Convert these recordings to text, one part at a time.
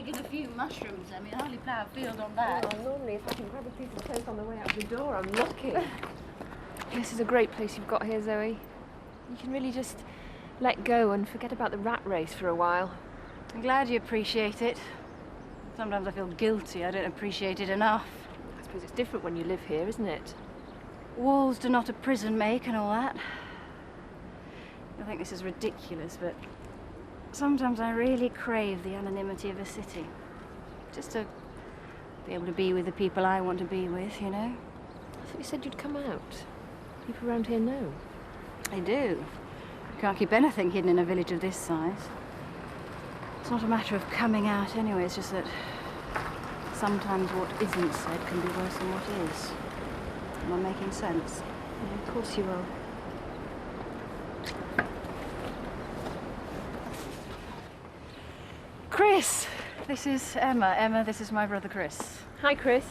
digging a few mushrooms. I mean, hardly plough a field on that. Oh, normally if I can grab a piece of toast on the way out the door, I'm lucky. This is a great place you've got here, Zoe. You can really just let go and forget about the rat race for a while. I'm glad you appreciate it. Sometimes I feel guilty. I don't appreciate it enough. I suppose it's different when you live here, isn't it? Walls do not a prison make and all that. I think this is ridiculous, but sometimes I really crave the anonymity of a city. Just to be able to be with the people I want to be with, you know? I thought you said you'd come out. People around here know. They do. You can't keep anything hidden in a village of this size. It's not a matter of coming out anyway, it's just that sometimes what isn't said can be worse than what is. Am I making sense? Yeah, of course you are. Chris! This is Emma. Emma, this is my brother Chris. Hi, Chris.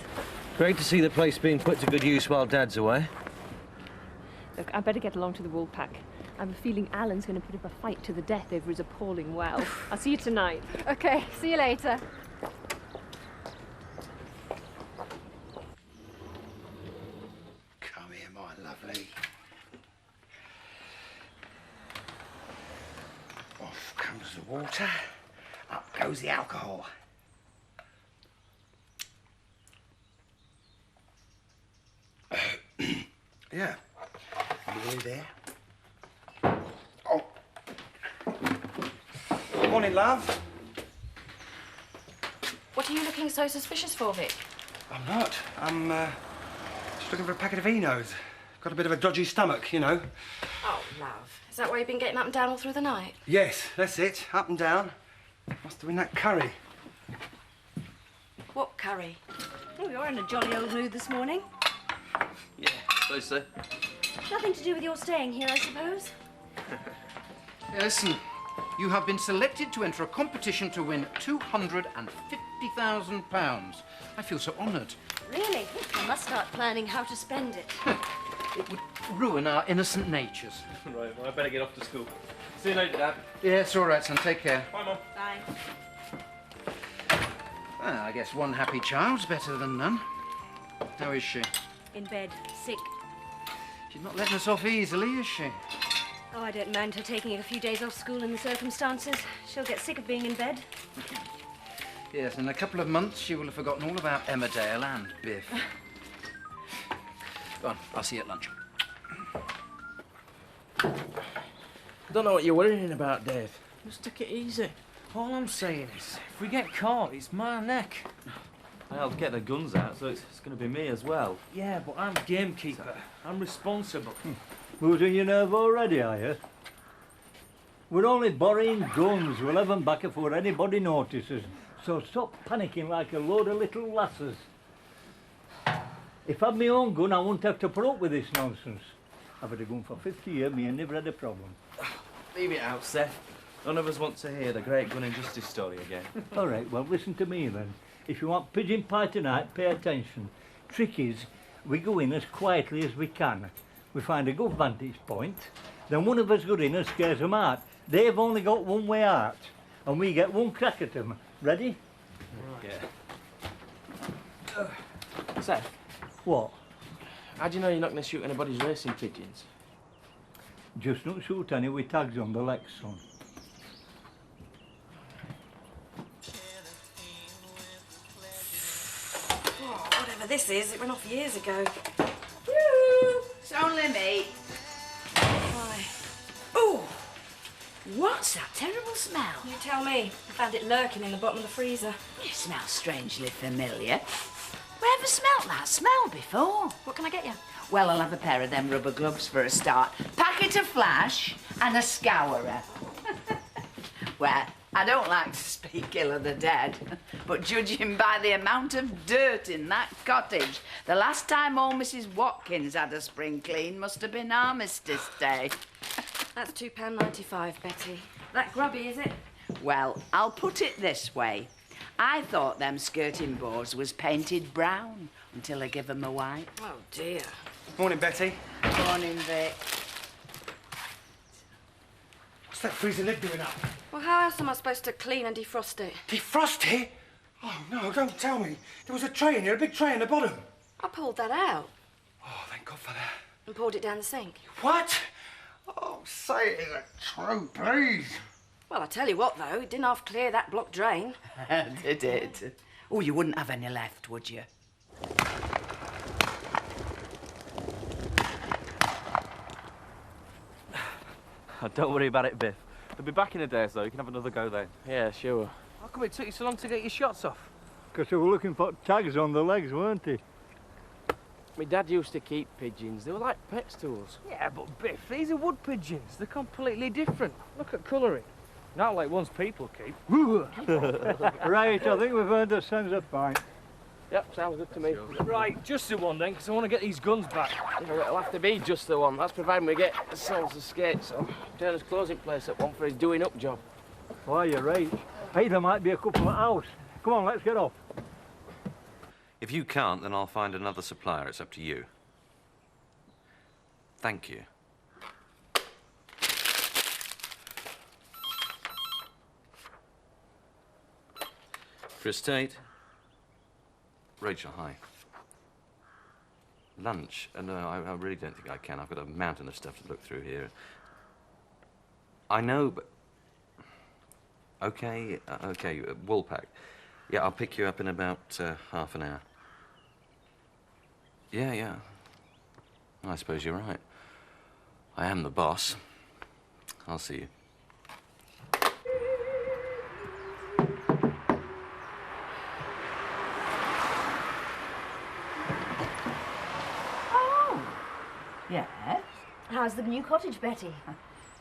Great to see the place being put to good use while Dad's away. Look, I better get along to the wool pack. I have a feeling Alan's going to put up a fight to the death over his appalling well. I'll see you tonight. Okay, see you later. Come here, my lovely. Off comes the water, up goes the alcohol. Yeah. Nearly there. Oh. Morning, love. What are you looking so suspicious for, Vic? I'm not. I'm just looking for a packet of Enos. Got a bit of a dodgy stomach, you know. Oh, love. Is that why you've been getting up and down all through the night? Yes, that's it. Up and down. Must have been that curry. What curry? Oh, you're in a jolly old mood this morning. Yeah, suppose so. Nothing to do with your staying here, I suppose. Listen, you have been selected to enter a competition to win £250,000. I feel so honoured. Really? I must start planning how to spend it. It would ruin our innocent natures. Right, well, I better get off to school. See you later, Dad. Yes, all right, son. Take care. Bye, Mum. Bye. Well, I guess one happy child's better than none. How is she? In bed, sick. She's not letting us off easily, is she? Oh, I don't mind her taking a few days off school in the circumstances. She'll get sick of being in bed. Yes, in a couple of months she will have forgotten all about Emmerdale and Biff. Go on, I'll see you at lunch. I don't know what you're worrying about, Dave. Just take it easy. All I'm saying is, if we get caught, it's my neck. I'll get the guns out, so it's going to be me as well. Yeah, but I'm gamekeeper. I'm responsible. Losing your nerve already, are you? We're only borrowing guns. We'll have them back before anybody notices. So stop panicking like a load of little lasses. If I had my own gun, I wouldn't have to put up with this nonsense. I've had a gun for 50 years, me and never had a problem. Leave it out, Seth. None of us want to hear the great gun and justice story again. All right, well, listen to me then. If you want pigeon pie tonight, pay attention. Trick is, we go in as quietly as we can. We find a good vantage point. Then one of us goes in and scares them out. They've only got one way out. And we get one crack at them. Ready? Yeah. Seth, What? how do you know you're not going to shoot anybody's racing pigeons? Just don't shoot any with tags on the legs, son. Oh, whatever this is, it went off years ago. Woo! It's only me. Why? Oh! What's that terrible smell? You tell me. I found it lurking in the bottom of the freezer. It smells strangely familiar. Where ever smelt that smell before? What can I get you? Well, I'll have a pair of them rubber gloves for a start. Packet of Flash and a scourer. Well, I don't like to speak ill of the dead, but judging by the amount of dirt in that cottage, the last time old Mrs. Watkins had a spring clean must have been Armistice Day. That's £2.95, Betty. That grubby, is it? Well, I'll put it this way. I thought them skirting boards was painted brown until I give 'em a white. Oh, dear. Morning, Betty. Morning, Vic. What's that freezer lid doing up? Well, how else am I supposed to clean and defrost it? Defrost it? Oh, no, don't tell me. There was a tray in here, a big tray in the bottom. I pulled that out Oh, thank God for that. and poured it down the sink. What? Oh, say it isn't true, please. Well, I tell you what, though, it didn't half clear that blocked drain. Did it? Oh, you wouldn't have any left, would you? Don't worry about it, Biff. They'll be back in a day, so you can have another go then. Yeah, sure. How come it took you so long to get your shots off? Because they were looking for tags on the legs, weren't they? My dad used to keep pigeons. They were like pets to us. Yeah, but Biff, these are wood pigeons. They're completely different. Look at colouring. Not like ones people keep. Right, I think we've earned a sense of fine. Yep, sounds good to me. Right, just the one then, because I want to get these guns back. Yeah, it'll have to be just the one. That's providing we get the soles of skates on. Turner's closing place at one for his doing up job. Why, you're right. Hey, there might be a couple at house. Come on, let's get off. If you can't, then I'll find another supplier. It's up to you. Thank you. Chris Tate. Rachel, hi. Lunch? No, I really don't think I can. I've got a mountain of stuff to look through here. I know, but... Okay, Woolpack. Yeah, I'll pick you up in about half an hour. Yeah. I suppose you're right. I am the boss. I'll see you. Yes? How's the new cottage, Betty?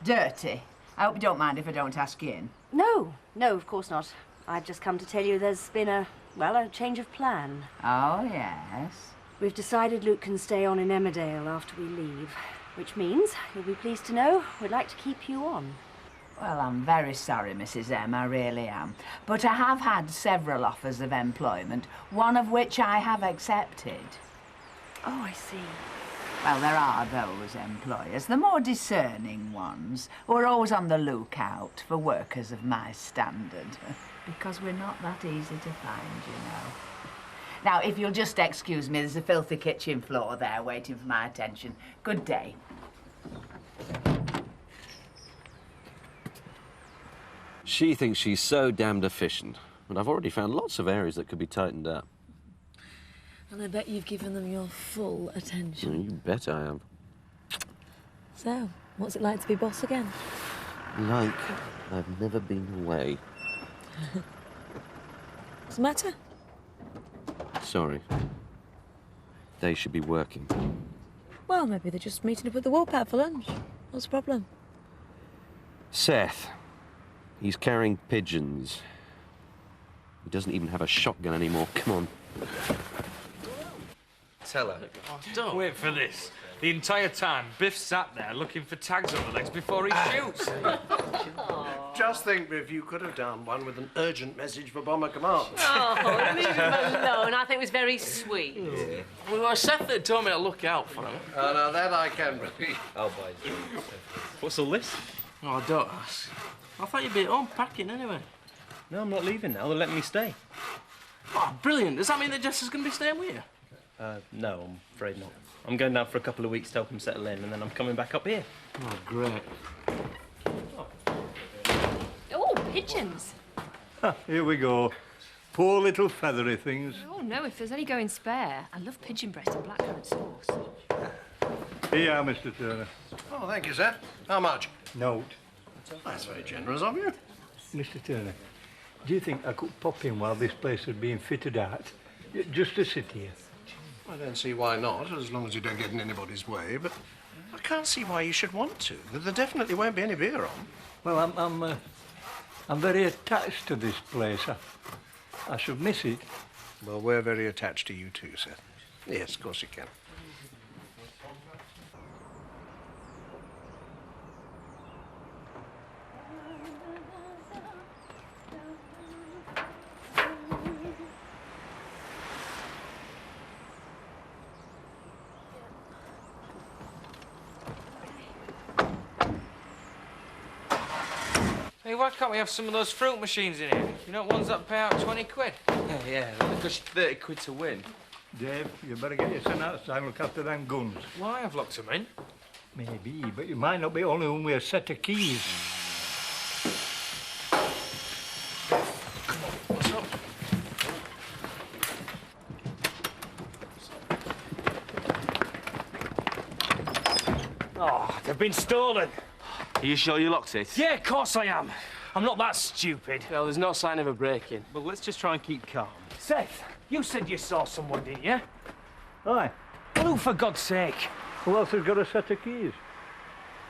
Dirty. I hope you don't mind if I don't ask you in. No, of course not. I've just come to tell you there's been a change of plan. Oh, yes. We've decided Luke can stay on in Emmerdale after we leave, which means, you'll be pleased to know, we'd like to keep you on. Well, I'm very sorry, Mrs. M, I really am. But I have had several offers of employment, one of which I have accepted. Oh, I see. Well, there are those employers, the more discerning ones, who are always on the lookout for workers of my standard. Because we're not that easy to find, you know. Now, if you'll just excuse me, there's a filthy kitchen floor there waiting for my attention. Good day. She thinks she's so damned efficient, but I've already found lots of areas that could be tightened up. And I bet you've given them your full attention. You bet I have. So, what's it like to be boss again? Like I've never been away. What's the matter? Sorry. They should be working. Well, maybe they're just meeting up at the Woolpack for lunch. What's the problem? Seth. He's carrying pigeons. He doesn't even have a shotgun anymore. Come on. Tell her. Oh, don't. Wait for this. The entire time, Biff sat there looking for tags on the legs before he shoots. Just think, Biff, you could have done one with an urgent message for Bomber Command. Oh, leave him alone. I think it was very sweet. Well, it was Seth that told me to look out for him. Oh, now that I can believe. I'll buy you. What's all this? Oh, don't ask. I thought you'd be at home packing anyway. No, I'm not leaving now. They're letting me stay. Oh, brilliant. Does that mean that Jess is going to be staying with you? No, I'm afraid not. I'm going down for a couple of weeks to help him settle in, and then I'm coming back up here. Oh, great. Oh, pigeons. Here we go. Poor little feathery things. Oh, no, if there's any going spare. I love pigeon breast and blackcurrant sauce. Here you are, Mr. Turner. Oh, thank you, sir. How much? Note. That's very generous of you. Mr. Turner, do you think I could pop in while this place is being fitted out? Just to sit here? I don't see why not, as long as you don't get in anybody's way, but I can't see why you should want to. There definitely won't be any beer on. Well, I'm very attached to this place. I should miss it. Well, we're very attached to you too, sir. Yes, of course you can. Hey, why can't we have some of those fruit machines in here? You know, ones that pay out 20 quid. Yeah, they cost you 30 quid to win. Dave, you better get your son outside and look after them guns. Why? I've locked them in. Maybe, but you might not be only one with a set of keys. What's up? Oh, they've been stolen. Are you sure you locked it? Yeah, of course I am. I'm not that stupid. Well, there's no sign of a break-in. Well, let's just try and keep calm. Seth, you said you saw someone, didn't you? Aye. Well, who, for God's sake? Who else has got a set of keys?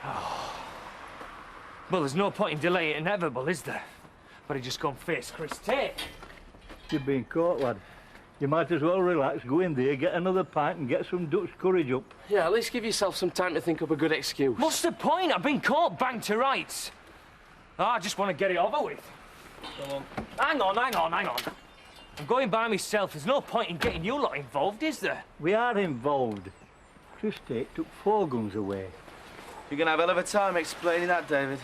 Well, there's no point in delaying it inevitable, is there? But he just gone face Chris Tate. You've been caught, lad. You might as well relax, go in there, get another pint and get some Dutch courage up. Yeah, at least give yourself some time to think up a good excuse. What's the point? I've been caught bang to rights. Oh, I just want to get it over with. Come on. Hang on. I'm going by myself. There's no point in getting you lot involved, is there? We are involved. Chris Tate took 4 guns away. You're going to have a hell of a time explaining that, David.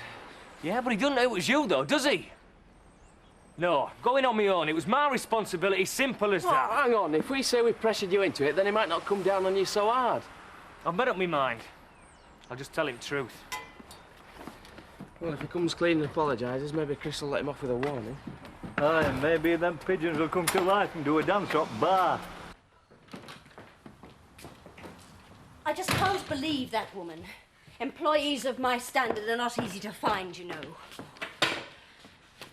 Yeah, but he doesn't know it was you, though, does he? No, going on my own. It was my responsibility, simple as that. Hang on, if we say we pressured you into it, then he might not come down on you so hard. I've made up my mind. I'll just tell him the truth. Well, if he comes clean and apologises, maybe Chris will let him off with a warning. Aye, and maybe them pigeons will come to life and do a dance up bar. I just can't believe that woman. Employees of my standard are not easy to find, you know.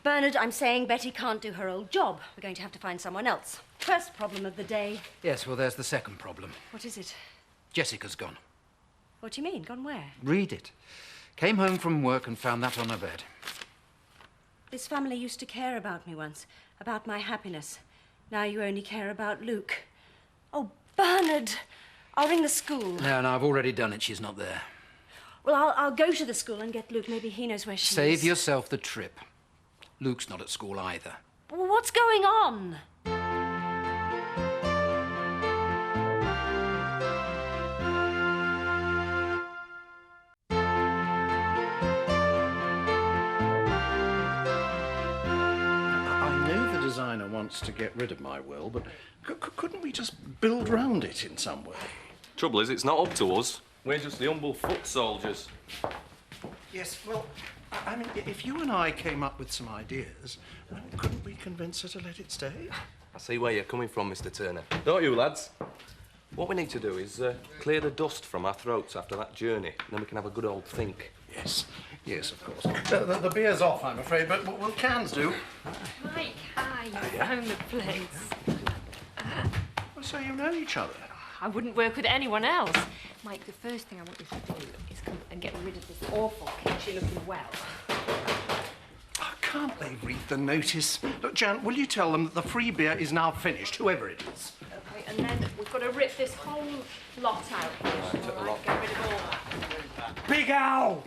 Bernard, I'm saying Betty can't do her old job. We're going to have to find someone else. First problem of the day. Yes, well, there's the second problem. What is it? Jessica's gone. What do you mean? Gone where? Read it. Came home from work and found that on her bed. This family used to care about me once, about my happiness. Now you only care about Luke. Oh, Bernard! I'll ring the school. No, I've already done it. She's not there. Well, I'll go to the school and get Luke. Maybe he knows where she is. Save yourself the trip. Luke's not at school either. Well, what's going on? I know the designer wants to get rid of my will, but couldn't we just build round it in some way? Trouble is, it's not up to us. We're just the humble foot soldiers. Yes, well, I mean, if you and I came up with some ideas, couldn't we convince her to let it stay? I see where you're coming from, Mr. Turner. Don't you, lads? What we need to do is clear the dust from our throats after that journey, and then we can have a good old think. Yes, of course. The beer's off, I'm afraid, but what cans do. Mike, hi. You found the place. Well, so you know each other. I wouldn't work with anyone else. Mike, the first thing I want you to do is come and get rid of this awful kitchen looking well. Can't they read the notice? Look, Jan, will you tell them that the free beer is now finished, whoever it is? Okay, and then we've got to rip this whole lot out here. All right, get rid of all that. Big Al!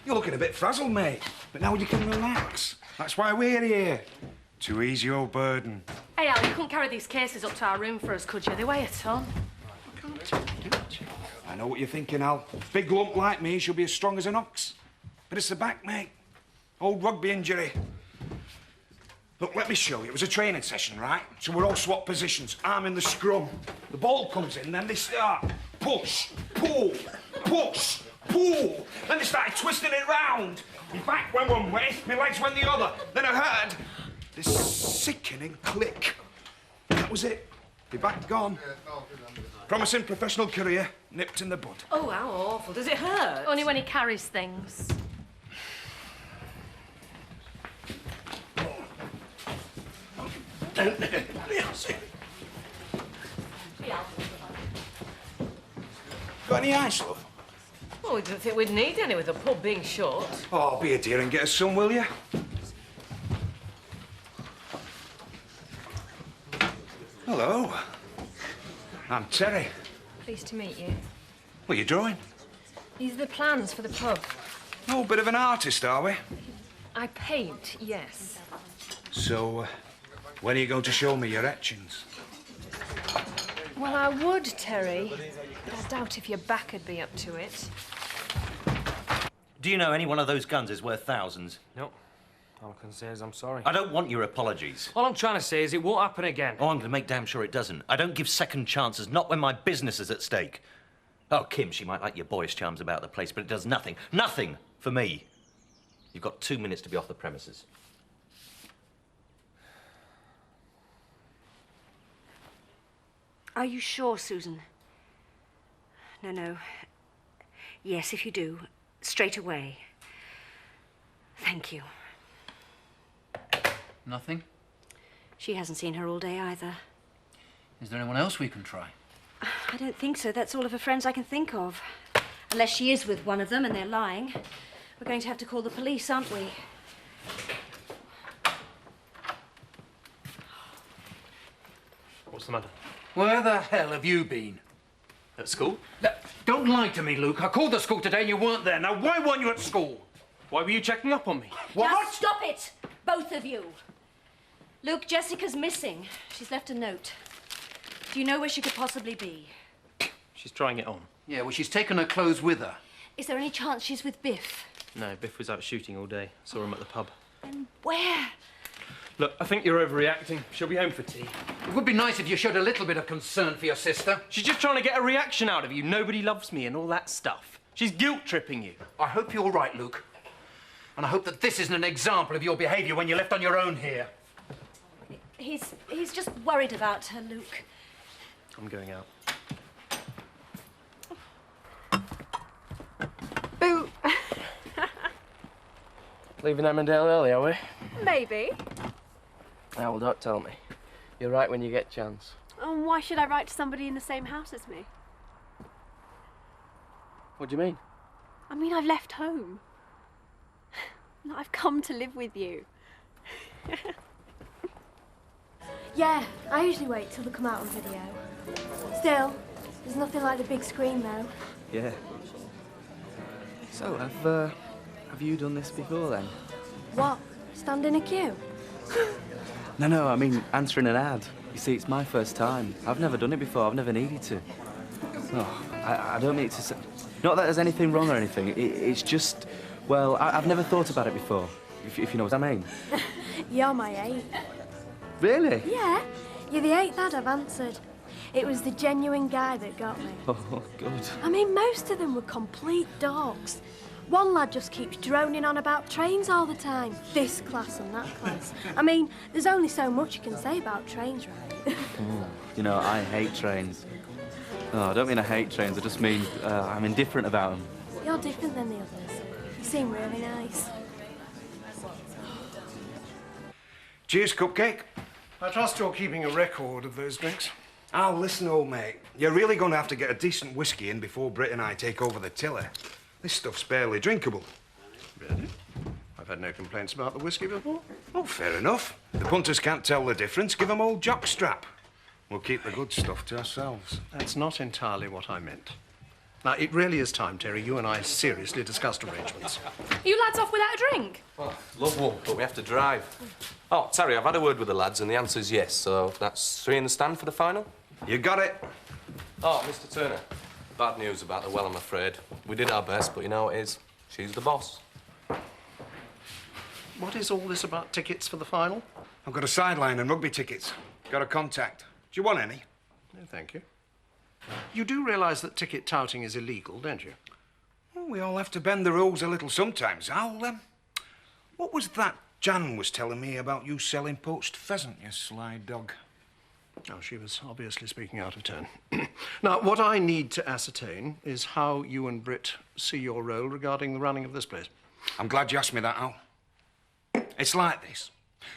You're looking a bit frazzled, mate. But now you can relax. That's why we're here. To ease your burden. Hey, Al, you couldn't carry these cases up to our room for us, could you? They weigh a ton. I know what you're thinking, Al. Big lump like me should be as strong as an ox. But it's the back, mate. Old rugby injury. Look, let me show you. It was a training session, right? So we're all swap positions. I'm in the scrum. The ball comes in, then they start. Push, pull, push, pull. Then they started twisting it round. My back went one way, my legs went the other. Then I heard this sickening click. That was it. My back gone. Promising professional career, nipped in the bud. Oh, how awful. Does it hurt? Only when he carries things. Got any ice, love? Well, we didn't think we'd need any with the pub being shut. Oh, be a dear and get us some, will you? Hello. I'm Terry. Pleased to meet you. What are you drawing? These are the plans for the pub. Oh, bit of an artist, are we? I paint, yes. So, when are you going to show me your etchings? Well, I would, Terry, but I doubt if your back would be up to it. Do you know any one of those guns is worth thousands? No. All I can say is I'm sorry. I don't want your apologies. All I'm trying to say is it won't happen again. Oh, I'm going to make damn sure it doesn't. I don't give second chances, not when my business is at stake. Oh, Kim, she might like your boyish charms about the place, but it does nothing for me. You've got 2 minutes to be off the premises. Are you sure, Susan? No. Yes, if you do, straight away. Thank you. Nothing? She hasn't seen her all day either. Is there anyone else we can try? I don't think so. That's all of her friends I can think of. Unless she is with one of them and they're lying. We're going to have to call the police, aren't we? What's the matter? Where the hell have you been? At school? Don't lie to me, Luke. I called the school today and you weren't there. Now, why weren't you at school? Why were you checking up on me? Now stop it! Both of you! Luke, Jessica's missing. She's left a note. Do you know where she could possibly be? She's trying it on. Yeah, well, she's taken her clothes with her. Is there any chance she's with Biff? No, Biff was out shooting all day. Saw him at the pub. And where? Look, I think you're overreacting. She'll be home for tea. It would be nice if you showed a little bit of concern for your sister. She's just trying to get a reaction out of you. Nobody loves me and all that stuff. She's guilt-tripping you. I hope you're right, Luke. And I hope that this isn't an example of your behaviour when you're left on your own here. He's just worried about her, Luke. I'm going out. Boo! Leaving Emmerdale early, are we? Maybe. Oh, well, don't tell me. You're right when you get a chance. Why should I write to somebody in the same house as me? What do you mean? I mean, I've left home. I've come to live with you. Yeah, I usually wait till they come out on video. Still, there's nothing like the big screen, though. Yeah. So, have you done this before, then? What? Stand in a queue? No, I mean answering an ad. You see, it's my first time. I've never done it before. I've never needed to. Oh, I don't mean to say... Not that there's anything wrong or anything. It's just... Well, I've never thought about it before, if you know what I mean. You're my 8. Really? Yeah, you're the 8th ad I've answered. It was the genuine guy that got me. Oh, good. I mean, most of them were complete dogs. One lad just keeps droning on about trains all the time. This class and that class. I mean, there's only so much you can say about trains, right? You know, I hate trains. Oh, I don't mean I hate trains, I just mean I'm indifferent about them. You're different than the others. You seem really nice. Cheers, Cupcake. I trust you're keeping a record of those drinks. Oh, listen, old mate. You're really going to have to get a decent whiskey in before Britt and I take over the tiller. This stuff's barely drinkable. Really? I've had no complaints about the whiskey before. Oh, fair enough. The punters can't tell the difference. Give 'em old jockstrap. We'll keep the good stuff to ourselves. That's not entirely what I meant. Now, it really is time, Terry. You and I seriously discussed arrangements. Are you lads off without a drink? Well, love one, but we have to drive. Oh, Terry, I've had a word with the lads, and the answer's yes, so that's 3 in the stand for the final? You got it. Oh, Mr. Turner, bad news about the well, I'm afraid. We did our best, but you know what it is? She's the boss. What is all this about tickets for the final? I've got a sideline and rugby tickets. Got a contact. Do you want any? No, thank you. You do realise that ticket touting is illegal, don't you? Well, we all have to bend the rules a little sometimes. What was that Jan was telling me about you selling poached pheasant, you sly dog? Oh, she was obviously speaking out of turn. Now, what I need to ascertain is how you and Britt see your role regarding the running of this place. I'm glad you asked me that, Al. It's like this.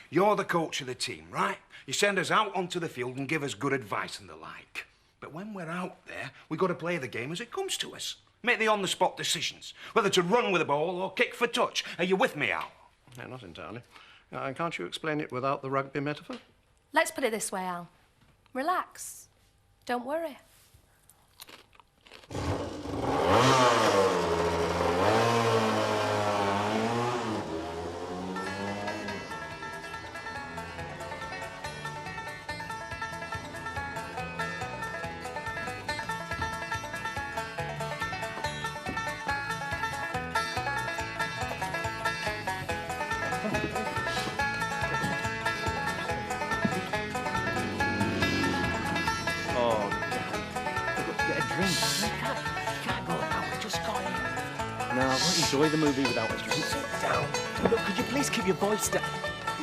You're the coach of the team, right? You send us out onto the field and give us good advice and the like. But when we're out there, we've got to play the game as it comes to us. Make the on-the-spot decisions, whether to run with the ball or kick for touch. Are you with me, Al? No, not entirely. Can't you explain it without the rugby metaphor? Let's put it this way, Al. Relax. Don't worry. No, I won't enjoy the movie without a drink. Sit down. Look, could you please keep your voice down?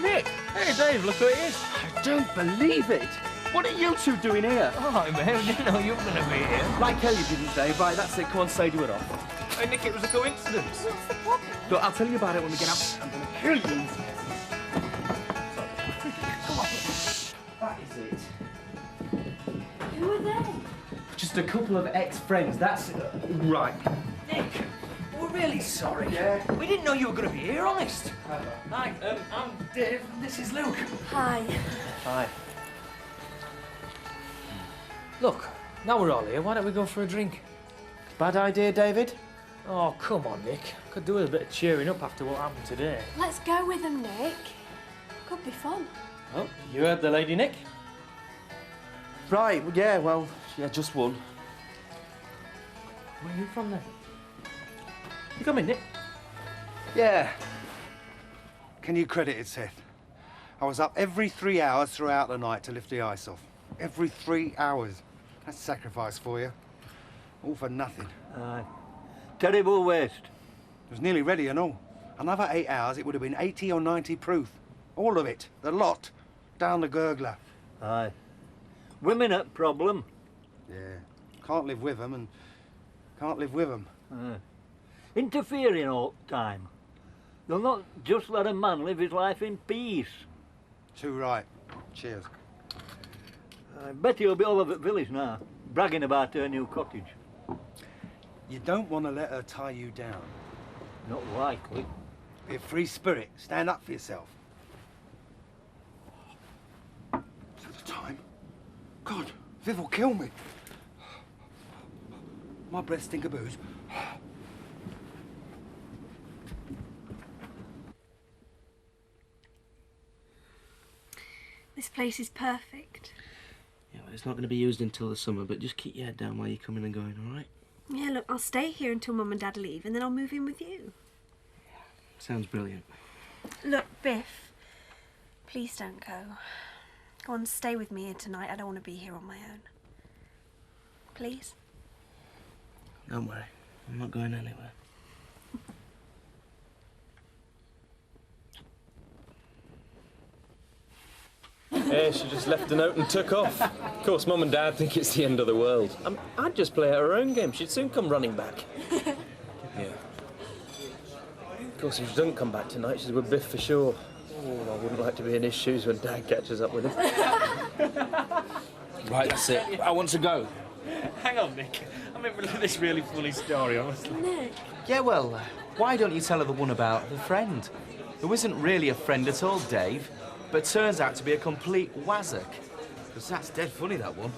Nick! Hey, Dave, look who it is. I don't believe it. What are you two doing here? Oh, man, I didn't know you were going to be here. Like hell you didn't, Dave. Right, that's it. Come on, say do it off. Hey, Nick, it was a coincidence. What's the problem? Look, I'll tell you about it when we get out. I'm gonna kill you. Come on. That is it. Who are they? Just a couple of ex-friends, that's... right. Nick, we're really sorry. Yeah? We didn't know you were going to be here, honest. Hi, I'm Dave, and this is Luke. Hi. Hi. Look, now we're all here, why don't we go for a drink? Bad idea, David? Oh, come on, Nick. Could do with a bit of cheering up after what happened today. Let's go with them, Nick. Could be fun. Oh, you heard the lady, Nick? Right, yeah, well, yeah, just one. Where are you from, then? You come in, Nick. Yeah. Can you credit it, Seth? I was up every 3 hours throughout the night to lift the ice off. Every 3 hours. That's sacrifice for you. All for nothing. Aye. Terrible waste. It was nearly ready and all. Another 8 hours, it would have been 80 or 90 proof. All of it. The lot. Down the gurgler. Aye. Women a problem. Yeah. Can't live with them and can't live with them. Aye. Interfering all the time. They'll not just let a man live his life in peace. Too right. Cheers. I bet you'll be all over the village now, bragging about her new cottage. You don't want to let her tie you down. Not likely. Be a free spirit. Stand up for yourself. Is that the time? God, Viv will kill me. My breath stink of booze. This place is perfect. Yeah, well, it's not going to be used until the summer, but just keep your head down while you're coming and going, all right? Yeah, look, I'll stay here until Mum and Dad leave, and then I'll move in with you. Sounds brilliant. Look, Biff, please don't go. Go on, stay with me here tonight. I don't want to be here on my own. Please? Don't worry, I'm not going anywhere. Yeah, she just left a note and took off. Of course, Mum and Dad think it's the end of the world. I'd just play her own game. She'd soon come running back. Yeah. Of course, if she doesn't come back tonight, she's with Biff for sure. Oh, I wouldn't like to be in his shoes when Dad catches up with him. Right, that's it. I want to go. Hang on, Nick. I'm in the middle of this really funny story, honestly. Nick. Yeah, well, why don't you tell her the one about the friend? Who isn't really a friend at all, Dave, but turns out to be a complete wazzock. Because that's dead funny, that one.